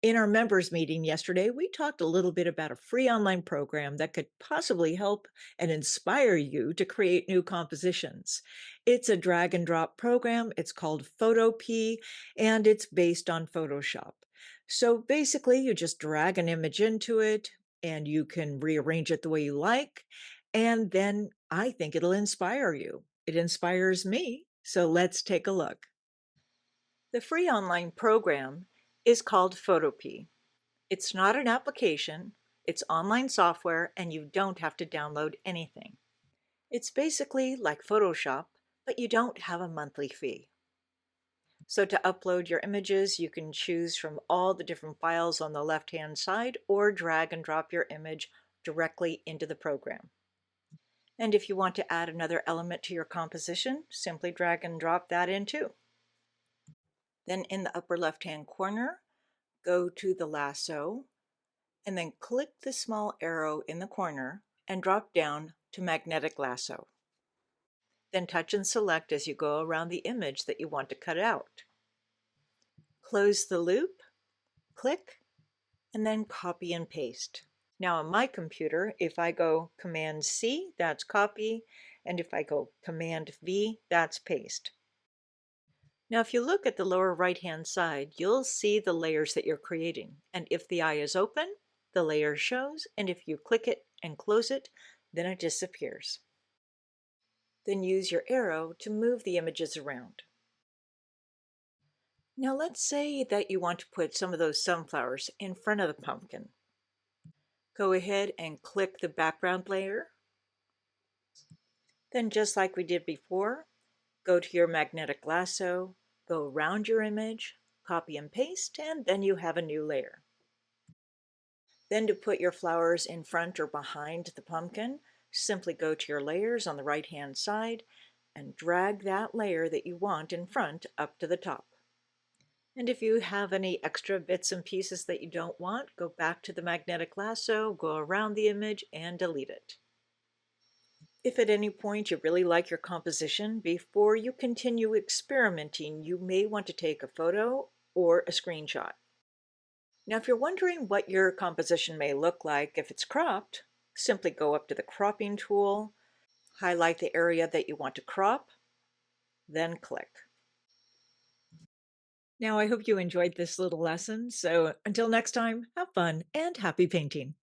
In our members meeting yesterday, we talked a little bit about a free online program that could possibly help and inspire you to create new compositions. It's a drag and drop program. It's called Photopea and it's based on Photoshop. So basically, you just drag an image into it and you can rearrange it the way you like. And then I think it'll inspire you. It inspires me. So let's take a look. The free online program is called Photopea. It's not an application, it's online software, and you don't have to download anything. It's basically like Photoshop, but you don't have a monthly fee. So to upload your images, you can choose from all the different files on the left-hand side or drag and drop your image directly into the program. And if you want to add another element to your composition, simply drag and drop that in too. Then in the upper left-hand corner, go to the lasso and then click the small arrow in the corner and drop down to magnetic lasso. Then touch and select as you go around the image that you want to cut out. Close the loop, click, and then copy and paste. Now on my computer, if I go Command C, that's copy, and if I go Command V, that's paste. Now if you look at the lower right-hand side, you'll see the layers that you're creating, and if the eye is open, the layer shows, and if you click it and close it, then it disappears. Then use your arrow to move the images around. Now let's say that you want to put some of those sunflowers in front of the pumpkin. Go ahead and click the background layer. Then just like we did before, go to your magnetic lasso, go around your image, copy and paste, and then you have a new layer. Then to put your flowers in front or behind the pumpkin, simply go to your layers on the right-hand side and drag that layer that you want in front up to the top. And if you have any extra bits and pieces that you don't want, go back to the magnetic lasso, go around the image, and delete it. If at any point you really like your composition, before you continue experimenting, you may want to take a photo or a screenshot. Now, if you're wondering what your composition may look like if it's cropped, simply go up to the cropping tool, highlight the area that you want to crop, then click. Now, I hope you enjoyed this little lesson. So until next time, have fun and happy painting.